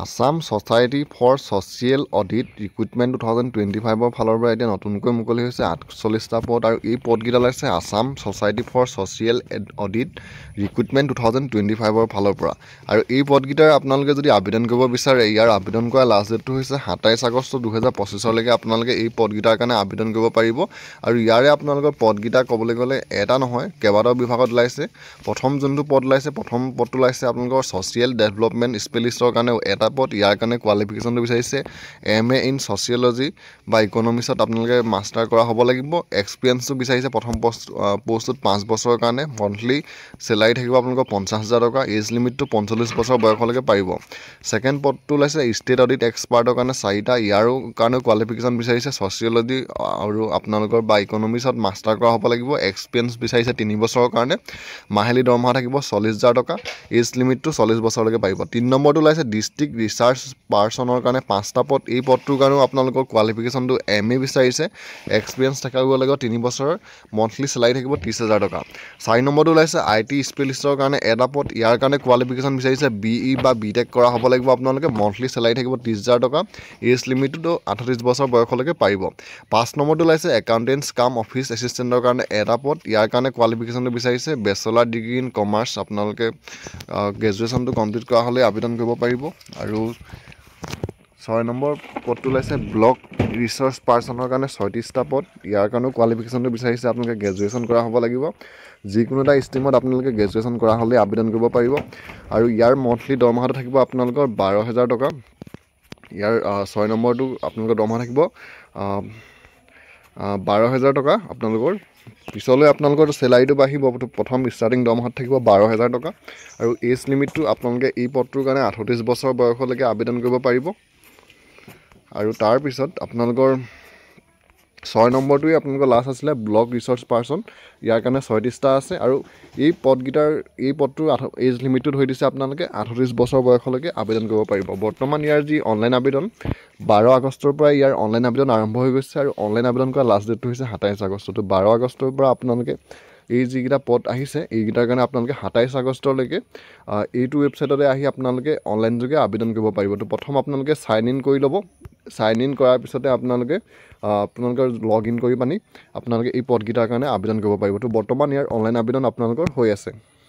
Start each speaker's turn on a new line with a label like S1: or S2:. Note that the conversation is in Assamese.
S1: Assam society for social audit recruitment 2025 ফালৰ পৰা এতিয়া নতুনকৈ মুকলি হৈছে 48টা পদ আৰু এই পদকেইটা ওলাইছে Assam society for social audit recruitment 2025 ফালৰ পৰা আৰু এই পদকেইটাৰ আপোনালোকে যদি আবেদন কৰিব বিচাৰে ইয়াৰ আবেদন কৰা লাষ্ট ডেটটো হৈছে 27 আগষ্ট 2025লৈকে আপোনালোকে এই পদকেইটাৰ কাৰণে আবেদন কৰিব পাৰিব আৰু ইয়াৰে আপোনালোকৰ পদকেইটা ক'বলৈ গ'লে এটা নহয় কেইবাটাও বিভাগত ওলাইছে প্ৰথম যোনটো পদ ওলাইছে প্ৰথম পদটো ওলাইছে আপোনালোকৰ ছ'চিয়েল ডেভেলপমেণ্ট স্পেচিয়েলিষ্টৰ কাৰণে এটা পদ ইয়াৰ কাৰণে কোৱালিফিকেশ্যনটো বিচাৰিছে MA ইন ছ'চিয়লজি বা ইকনমিক্সত আপোনালোকে মাষ্টাৰ কৰা হ'ব লাগিব এক্সপিৰিয়েঞ্চটো বিচাৰিছে প্ৰথম পষ্টটোত 5 বছৰৰ কাৰণে মন্থলি চেলাৰী থাকিব আপোনালোকৰ 50,000 টকা এজ লিমিটটো 45 বছৰ বয়সলৈকে পাৰিব ছেকেণ্ড পদটো ওলাইছে ষ্টেট অডিট এক্সপাৰ্টৰ কাৰণে 4টা ইয়াৰো কাৰণে কোৱালিফিকেশ্যন বিচাৰিছে ছ'চিয়লজি আৰু আপোনালোকৰ বা ইকনমিক্সত মাষ্টাৰ কৰা হ'ব লাগিব এক্সপিৰিয়েঞ্চ বিচাৰিছে 3 বছৰৰ কাৰণে মাহিলী দৰমহা থাকিব 40,000 টকা এজ লিমিটটো 40 বছৰলৈকে পাৰিব 3 নম্বৰটো ওলাইছে ডিষ্ট্ৰিক্ট ৰিচাৰ্চ পাৰ্চনৰ কাৰণে 5টা পদ এই পদটোৰ কাৰণেও আপোনালোকৰ কোৱালিফিকেশ্যনটো MA বিচাৰিছে এক্সপিৰিয়েঞ্চ থাকিব লাগিব 3 বছৰৰ মন্থলি চেলাৰী থাকিব 30,000 টকা 4 নম্বৰটো ওলাইছে IT স্পেচিয়েলিষ্টৰ কাৰণে এটা পদ ইয়াৰ কাৰণে কোৱালিফিকেশ্যন বিচাৰিছে BE বা BTech কৰা হ'ব লাগিব আপোনালোকে মন্থলি চেলাৰী থাকিব 30,000 টকা এজ লিমিটটো 38 বছৰ বয়সলৈকে পাৰিব 5 নম্বৰটো ওলাইছে একাউণ্টেণ্টছ কাম অফিচ এছিষ্টেণ্টৰ কাৰণে এটা পদ ইয়াৰ কাৰণে কোৱালিফিকেশ্যনটো বিচাৰিছে বেচেলাৰ ডিগ্ৰী ইন কমাৰ্চ আপোনালোকে গ্ৰেজুৱেশ্যনটো কমপ্লিট কৰা হ'লে আবেদন কৰিব পাৰিব আৰু 6 নম্বৰ পদটো ওলাইছে ব্লক ৰিচাৰ্চ পাৰ্চনৰ কাৰণে 36টা পদ ইয়াৰ কাৰণেও কোৱালিফিকেশ্যনটো বিচাৰিছে আপোনালোকে গ্ৰেজুৱেশ্যন কৰা হ'ব লাগিব যিকোনো এটা ষ্ট্ৰীমত আপোনালোকে গ্ৰেজুৱেশ্যন কৰা হ'লে আবেদন কৰিব পাৰিব আৰু ইয়াৰ মন্থলি দৰমহাটো থাকিব আপোনালোকৰ 12,000 টকা ইয়াৰ 6 নম্বৰটো আপোনালোকৰ দৰমহা থাকিব 12,000 টকা আপোনালোকৰ পিছলৈ আপোনালোকৰ চেলাৰীটো বাঢ়িব প্ৰথম ষ্টাৰ্টিং দৰমহাত থাকিব 12,000 টকা আৰু এজ লিমিটটো আপোনালোকে এই পদটোৰ কাৰণে 38 বছৰ বয়সলৈকে আবেদন কৰিব পাৰিব আৰু তাৰপিছত আপোনালোকৰ 6 নম্বৰটোৱে আপোনালোকৰ লাষ্ট আছিলে ব্লক ৰিচাৰ্চ পাৰ্চন ইয়াৰ কাৰণে 36টা আছে আৰু এই পদটোৰ এজ লিমিটটো ধৰি দিছে আপোনালোকে 38 বছৰ বয়সলৈকে আবেদন কৰিব পাৰিব বৰ্তমান ইয়াৰ যি অনলাইন আবেদন 12 আগষ্টৰ পৰা ইয়াৰ অনলাইন আবেদন আৰম্ভ হৈ গৈছে আৰু অনলাইন আবেদন কৰা লাষ্ট ডেটটো হৈছে 27 আগষ্ট তো 12 আগষ্টৰ পৰা আপোনালোকে এই যিকেইটা পদ আহিছে এইকেইটাৰ কাৰণে আপোনালোকে 27 আগষ্টলৈকে এইটো ৱেবছাইটতে আহি আপোনালোকে অনলাইন যোগে আবেদন কৰিব পাৰিব তো প্ৰথম আপোনালোকে চাইন ইন কৰি ল'ব চাইন ইন কৰাৰ পিছতে আপোনালোকে লগ ইন কৰি পানি আপোনালোকে এই পদকেইটাৰ কাৰণে আবেদন কৰিব পাৰিব তো বৰ্তমান ইয়াৰ অনলাইন আবেদন আপোনালোকৰ হৈ আছে